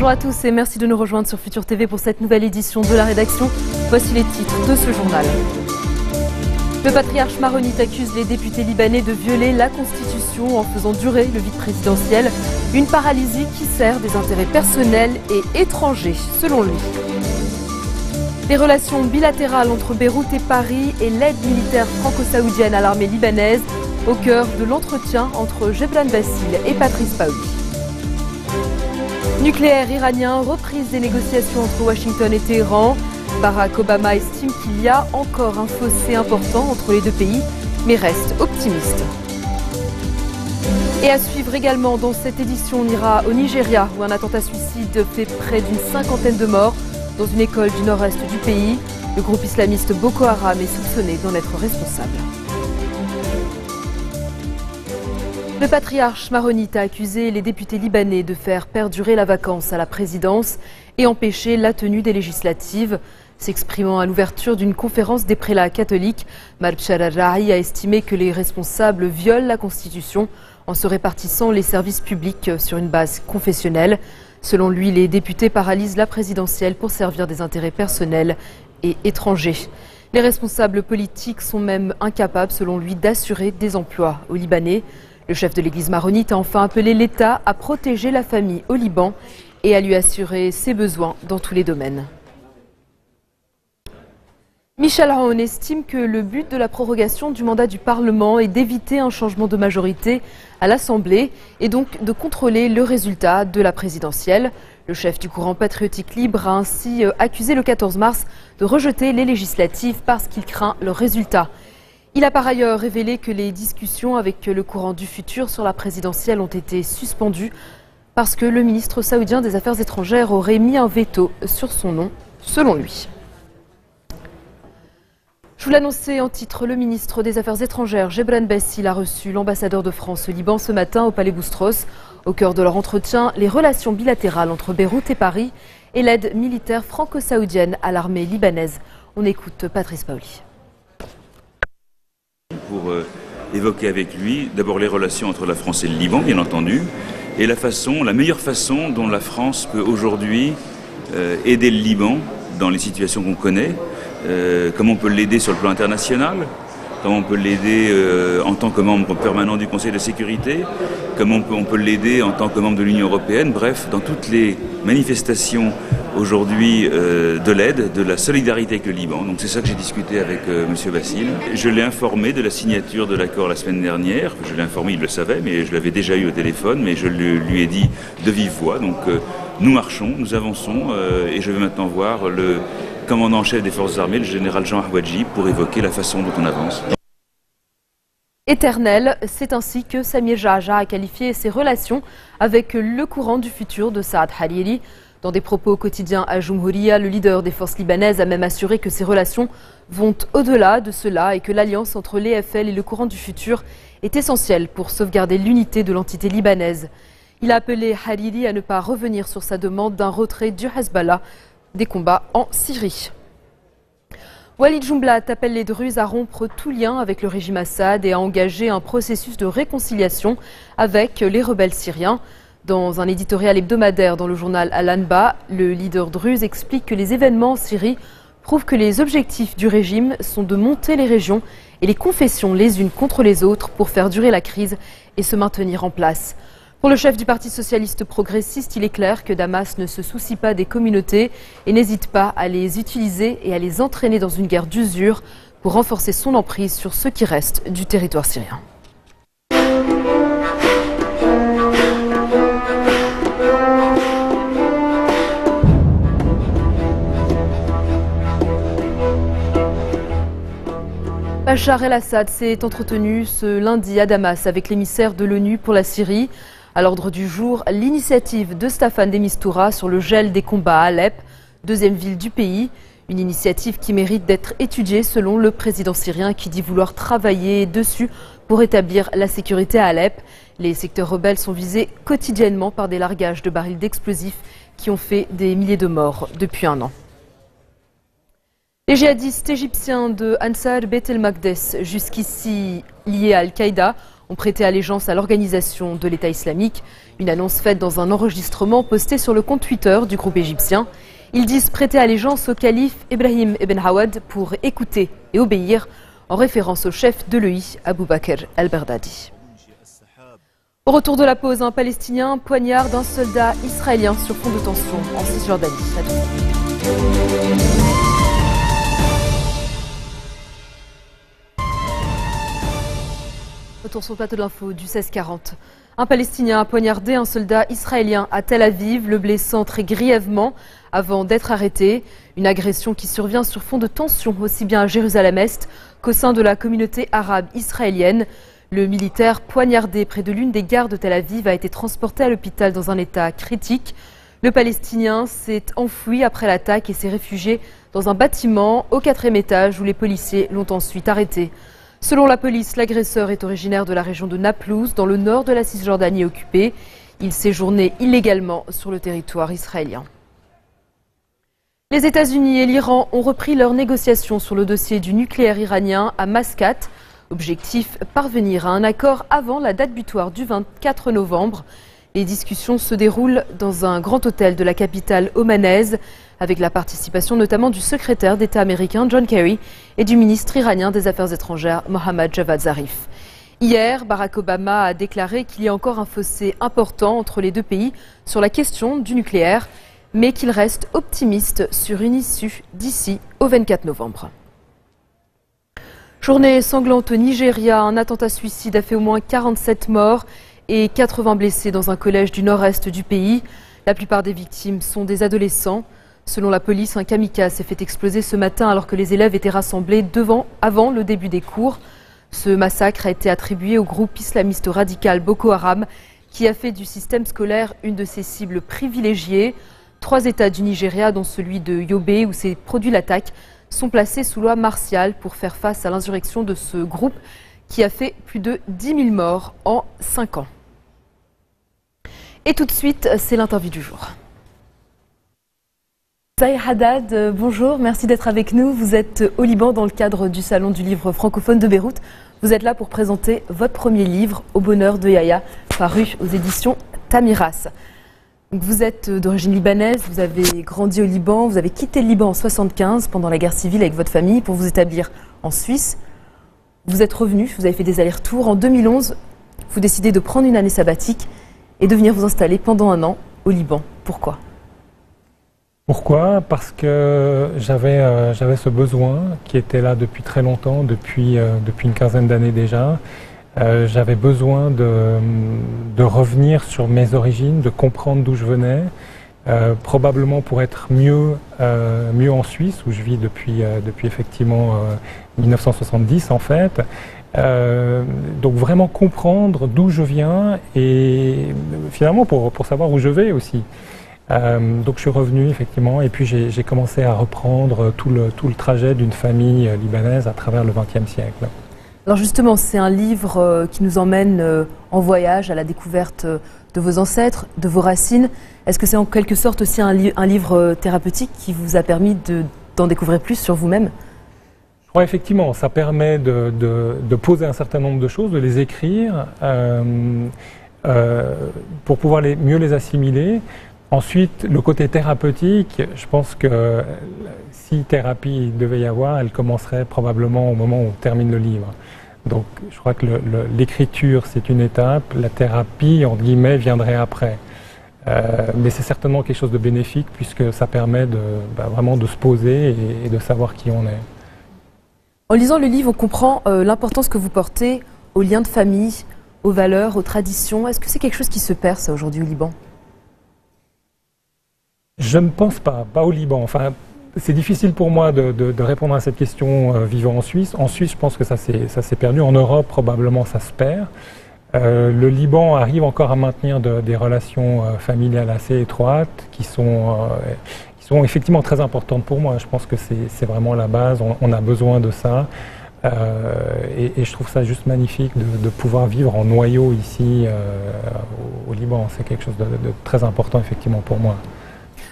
Bonjour à tous et merci de nous rejoindre sur Futur TV pour cette nouvelle édition de la rédaction. Voici les titres de ce journal. Le patriarche maronite accuse les députés libanais de violer la Constitution en faisant durer le vide présidentiel. Une paralysie qui sert des intérêts personnels et étrangers, selon lui. Les relations bilatérales entre Beyrouth et Paris et l'aide militaire franco-saoudienne à l'armée libanaise au cœur de l'entretien entre Gebran Bassil et Patrice Paoli. Nucléaire iranien, reprise des négociations entre Washington et Téhéran. Barack Obama estime qu'il y a encore un fossé important entre les deux pays, mais reste optimiste. Et à suivre également dans cette édition, on ira au Nigeria, où un attentat suicide fait près d'une cinquantaine de morts dans une école du nord-est du pays. Le groupe islamiste Boko Haram est soupçonné d'en être responsable. Le patriarche maronite a accusé les députés libanais de faire perdurer la vacance à la présidence et empêcher la tenue des législatives. S'exprimant à l'ouverture d'une conférence des prélats catholiques, Marchal al-Rahi a estimé que les responsables violent la Constitution en se répartissant les services publics sur une base confessionnelle. Selon lui, les députés paralysent la présidentielle pour servir des intérêts personnels et étrangers. Les responsables politiques sont même incapables, selon lui, d'assurer des emplois aux Libanais. Le chef de l'église maronite a enfin appelé l'État à protéger la famille au Liban et à lui assurer ses besoins dans tous les domaines. Michel Aoun estime que le but de la prorogation du mandat du Parlement est d'éviter un changement de majorité à l'Assemblée et donc de contrôler le résultat de la présidentielle. Le chef du courant patriotique libre a ainsi accusé le 14 mars de rejeter les législatives parce qu'il craint leur résultat. Il a par ailleurs révélé que les discussions avec le courant du futur sur la présidentielle ont été suspendues parce que le ministre saoudien des Affaires étrangères aurait mis un veto sur son nom, selon lui. Je vous l'annonçais en titre, le ministre des Affaires étrangères, Gebran Bassil, a reçu l'ambassadeur de France au Liban ce matin au Palais Boustros. Au cœur de leur entretien, les relations bilatérales entre Beyrouth et Paris et l'aide militaire franco-saoudienne à l'armée libanaise. On écoute Patrice Paoli. Pour évoquer avec lui d'abord les relations entre la France et le Liban, bien entendu, et la meilleure façon dont la France peut aujourd'hui aider le Liban dans les situations qu'on connaît, comment on peut l'aider sur le plan international, comment on peut l'aider en tant que membre permanent du Conseil de sécurité, comment on peut l'aider en tant que membre de l'Union européenne, bref, dans toutes les manifestations aujourd'hui de l'aide, de la solidarité avec le Liban. Donc c'est ça que j'ai discuté avec M. Bassil. Je l'ai informé de la signature de l'accord la semaine dernière. Je l'ai informé, il le savait, mais je l'avais déjà eu au téléphone, mais je lui ai dit de vive voix. Donc nous marchons, nous avançons et je vais maintenant voir le commandant en chef des forces armées, le général Jean Ahwadji, pour évoquer la façon dont on avance. Éternel, c'est ainsi que Samir Jaja a qualifié ses relations avec le courant du futur de Saad Hariri. Dans des propos quotidiens à Jumhuriya, le leader des forces libanaises a même assuré que ces relations vont au-delà de cela et que l'alliance entre l'EFL et le courant du futur est essentielle pour sauvegarder l'unité de l'entité libanaise. Il a appelé Hariri à ne pas revenir sur sa demande d'un retrait du Hezbollah des combats en Syrie. Walid Jumblat appelle les Druzes à rompre tout lien avec le régime Assad et à engager un processus de réconciliation avec les rebelles syriens. Dans un éditorial hebdomadaire dans le journal Al-Anba, le leader druze explique que les événements en Syrie prouvent que les objectifs du régime sont de monter les régions et les confessions les unes contre les autres pour faire durer la crise et se maintenir en place. Pour le chef du Parti socialiste progressiste, il est clair que Damas ne se soucie pas des communautés et n'hésite pas à les utiliser et à les entraîner dans une guerre d'usure pour renforcer son emprise sur ce qui reste du territoire syrien. Bachar el-Assad s'est entretenu ce lundi à Damas avec l'émissaire de l'ONU pour la Syrie. À l'ordre du jour, l'initiative de Staffan de Mistura sur le gel des combats à Alep, deuxième ville du pays. Une initiative qui mérite d'être étudiée selon le président syrien qui dit vouloir travailler dessus pour établir la sécurité à Alep. Les secteurs rebelles sont visés quotidiennement par des largages de barils d'explosifs qui ont fait des milliers de morts depuis un an. Les djihadistes égyptiens de Ansar Bet el Makdes, jusqu'ici liés à Al-Qaïda, ont prêté allégeance à l'organisation de l'État islamique. Une annonce faite dans un enregistrement posté sur le compte Twitter du groupe égyptien. Ils disent prêter allégeance au calife Ibrahim ibn Awad pour écouter et obéir, en référence au chef de l'EI, Abu Bakr al-Baghdadi. Au retour de la pause, un Palestinien poignarde un soldat israélien sur fond de tension en Cisjordanie. Retour sur le plateau de l'info du 1640. Un Palestinien a poignardé un soldat israélien à Tel Aviv, le blessant très grièvement avant d'être arrêté. Une agression qui survient sur fond de tension aussi bien à Jérusalem-Est qu'au sein de la communauté arabe israélienne. Le militaire poignardé près de l'une des gares de Tel Aviv a été transporté à l'hôpital dans un état critique. Le Palestinien s'est enfoui après l'attaque et s'est réfugié dans un bâtiment au 4e étage où les policiers l'ont ensuite arrêté. Selon la police, l'agresseur est originaire de la région de Naplouse, dans le nord de la Cisjordanie occupée. Il séjournait illégalement sur le territoire israélien. Les États-Unis et l'Iran ont repris leurs négociations sur le dossier du nucléaire iranien à Mascate. Objectif, parvenir à un accord avant la date butoir du 24 novembre. Les discussions se déroulent dans un grand hôtel de la capitale omanaise, avec la participation notamment du secrétaire d'État américain John Kerry et du ministre iranien des Affaires étrangères Mohammad Javad Zarif. Hier, Barack Obama a déclaré qu'il y a encore un fossé important entre les deux pays sur la question du nucléaire, mais qu'il reste optimiste sur une issue d'ici au 24 novembre. Journée sanglante au Nigeria, un attentat suicide a fait au moins 47 morts et 80 blessés dans un collège du nord-est du pays. La plupart des victimes sont des adolescents. Selon la police, un kamikaze s'est fait exploser ce matin alors que les élèves étaient rassemblés avant le début des cours. Ce massacre a été attribué au groupe islamiste radical Boko Haram qui a fait du système scolaire une de ses cibles privilégiées. 3 États du Nigeria, dont celui de Yobe où s'est produit l'attaque, sont placés sous loi martiale pour faire face à l'insurrection de ce groupe qui a fait plus de 10 000 morts en 5 ans. Et tout de suite, c'est l'interview du jour. Zaï Haddad, bonjour, merci d'être avec nous. Vous êtes au Liban dans le cadre du Salon du livre francophone de Beyrouth. Vous êtes là pour présenter votre premier livre, Au bonheur de Yahya, paru aux éditions Tamiras. Vous êtes d'origine libanaise, vous avez grandi au Liban, vous avez quitté le Liban en 1975 pendant la guerre civile avec votre famille pour vous établir en Suisse. Vous êtes revenu, vous avez fait des allers-retours. En 2011, vous décidez de prendre une année sabbatique et de venir vous installer pendant un an au Liban. Pourquoi ? Pourquoi ? Parce que j'avais ce besoin qui était là depuis très longtemps, depuis une quinzaine d'années déjà. J'avais besoin de revenir sur mes origines, de comprendre d'où je venais, probablement pour être mieux en Suisse, où je vis depuis effectivement 1970 en fait. Donc vraiment comprendre d'où je viens et finalement pour savoir où je vais aussi. Donc je suis revenu effectivement et puis j'ai commencé à reprendre tout le trajet d'une famille libanaise à travers le XXe siècle. Alors justement, c'est un livre qui nous emmène en voyage à la découverte de vos ancêtres, de vos racines. Est-ce que c'est en quelque sorte aussi un livre thérapeutique qui vous a permis d'en découvrir plus sur vous-même ? Je crois effectivement, ça permet de poser un certain nombre de choses, de les écrire pour pouvoir mieux les assimiler. Ensuite, le côté thérapeutique, je pense que si thérapie devait y avoir, elle commencerait probablement au moment où on termine le livre. Donc je crois que l'écriture c'est une étape, la thérapie entre guillemets viendrait après. Mais c'est certainement quelque chose de bénéfique puisque ça permet vraiment de se poser et de savoir qui on est. En lisant le livre, on comprend l'importance que vous portez aux liens de famille, aux valeurs, aux traditions. Est-ce que c'est quelque chose qui se perd ça aujourd'hui au Liban ? Je ne pense pas au Liban. Enfin, c'est difficile pour moi de répondre à cette question vivant en Suisse. En Suisse, je pense que ça s'est perdu. En Europe, probablement, ça se perd. Le Liban arrive encore à maintenir des relations familiales assez étroites qui sont effectivement très importantes pour moi. Je pense que c'est vraiment la base. On a besoin de ça. Et je trouve ça juste magnifique de pouvoir vivre en noyau ici au Liban. C'est quelque chose de très important, effectivement, pour moi.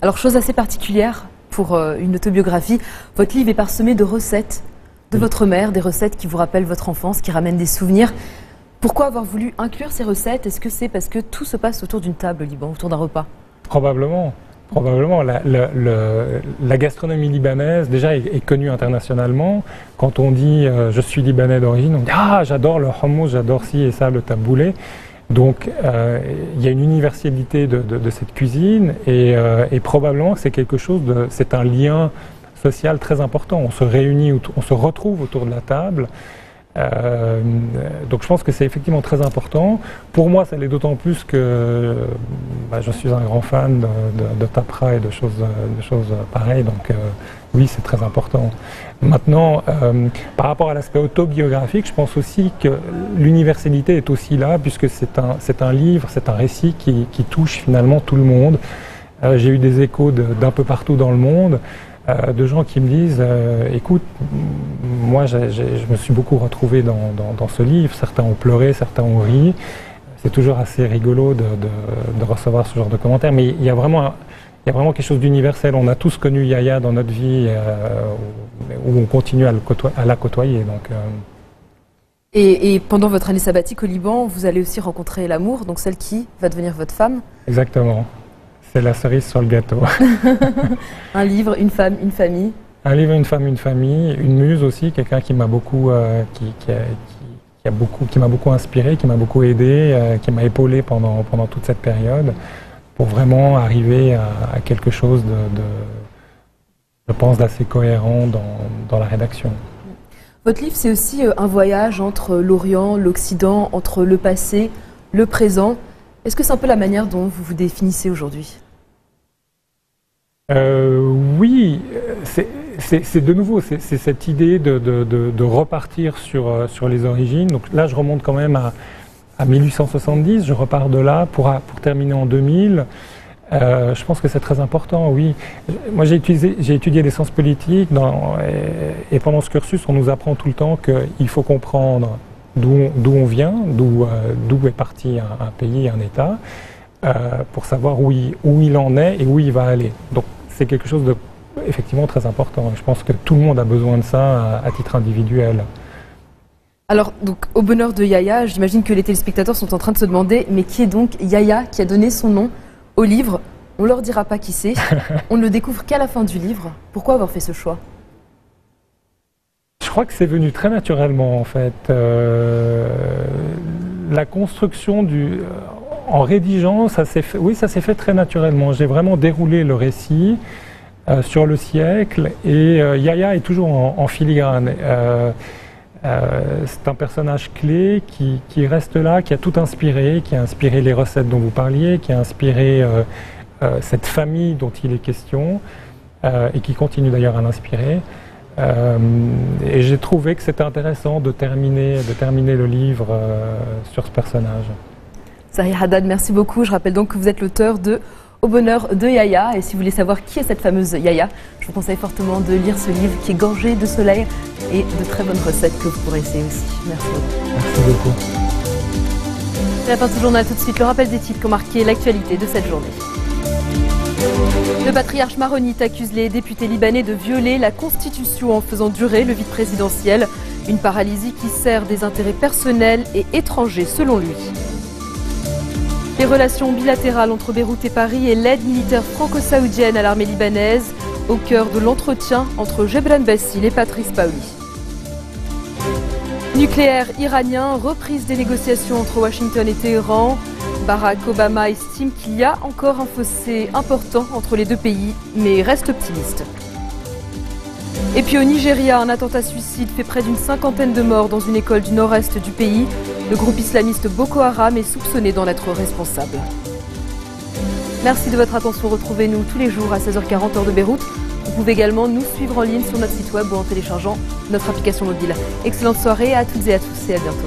Alors, chose assez particulière pour une autobiographie, votre livre est parsemé de recettes de votre mère, des recettes qui vous rappellent votre enfance, qui ramènent des souvenirs. Pourquoi avoir voulu inclure ces recettes? Est-ce que c'est parce que tout se passe autour d'une table au Liban, autour d'un repas? Probablement. Probablement. La gastronomie libanaise, déjà, est connue internationalement. Quand on dit je suis libanais d'origine, on dit ah, j'adore le hummus, j'adore ci et ça, le taboulé. Donc, il y a une universalité de cette cuisine et probablement que c'est quelque chose c'est un lien social très important. On se réunit, on se retrouve autour de la table. Donc je pense que c'est effectivement très important. Pour moi, ça l'est d'autant plus que je suis un grand fan de tapra et de choses pareilles. Donc oui, c'est très important. Maintenant, par rapport à l'aspect autobiographique, je pense aussi que l'universalité est aussi là, puisque c'est un livre, c'est un récit qui touche finalement tout le monde. J'ai eu des échos d'un peu partout dans le monde. De gens qui me disent écoute, moi je me suis beaucoup retrouvé dans ce livre, certains ont pleuré, certains ont ri, c'est toujours assez rigolo de recevoir ce genre de commentaires, mais il y a vraiment quelque chose d'universel. On a tous connu Yahya dans notre vie où on continue à la côtoyer. Donc, Et pendant votre année sabbatique au Liban, vous allez aussi rencontrer l'amour, donc celle qui va devenir votre femme. Exactement. C'est la cerise sur le gâteau. Un livre, une femme, une famille. Un livre, une femme, une famille. Une muse aussi, quelqu'un qui m'a beaucoup, qui m'a beaucoup inspiré, qui m'a beaucoup aidé, qui m'a épaulé pendant toute cette période, pour vraiment arriver à quelque chose je pense, d'assez cohérent dans la rédaction. Votre livre, c'est aussi un voyage entre l'Orient, l'Occident, entre le passé, le présent. Est-ce que c'est un peu la manière dont vous vous définissez aujourd'hui? Oui, c'est de nouveau, c'est cette idée de repartir sur les origines. Donc là, je remonte quand même à 1870, je repars de là pour terminer en 2000. Je pense que c'est très important, oui. Moi, j'ai étudié des sciences politiques et pendant ce cursus, on nous apprend tout le temps qu'il faut comprendre d'où on vient, d'où est parti un pays, un État, pour savoir où il en est et où il va aller. Donc c'est quelque chose de effectivement très important. Je pense que tout le monde a besoin de ça à titre individuel. Alors, donc, au bonheur de Yahya, j'imagine que les téléspectateurs sont en train de se demander, mais qui est donc Yahya qui a donné son nom au livre? On ne leur dira pas qui c'est, on ne le découvre qu'à la fin du livre. Pourquoi avoir fait ce choix? Je crois que c'est venu très naturellement en fait. La construction en rédigeant, ça s'est fait très naturellement. J'ai vraiment déroulé le récit sur le siècle et Yahya est toujours en filigrane. C'est un personnage clé qui reste là, qui a tout inspiré, qui a inspiré les recettes dont vous parliez, qui a inspiré cette famille dont il est question et qui continue d'ailleurs à l'inspirer. Et j'ai trouvé que c'était intéressant de terminer le livre sur ce personnage. Zahir Haddad, merci beaucoup. Je rappelle donc que vous êtes l'auteur de Au bonheur de Yahya. Et si vous voulez savoir qui est cette fameuse Yahya, je vous conseille fortement de lire ce livre qui est gorgé de soleil et de très bonnes recettes que vous pourrez essayer aussi. Merci beaucoup. Merci beaucoup. C'est la fin de ce journal. Tout de suite, le rappel des titres qui ont marqué l'actualité de cette journée. Le patriarche maronite accuse les députés libanais de violer la Constitution en faisant durer le vide présidentiel. Une paralysie qui sert des intérêts personnels et étrangers selon lui. Les relations bilatérales entre Beyrouth et Paris et l'aide militaire franco-saoudienne à l'armée libanaise au cœur de l'entretien entre Gebran Bassil et Patrice Paoli. Nucléaire iranien, reprise des négociations entre Washington et Téhéran. Barack Obama estime qu'il y a encore un fossé important entre les deux pays, mais reste optimiste. Et puis au Nigeria, un attentat suicide fait près d'une cinquantaine de morts dans une école du nord-est du pays. Le groupe islamiste Boko Haram est soupçonné d'en être responsable. Merci de votre attention. Retrouvez-nous tous les jours à 16h40 heure de Beyrouth. Vous pouvez également nous suivre en ligne sur notre site web ou en téléchargeant notre application mobile. Excellente soirée à toutes et à tous et à bientôt.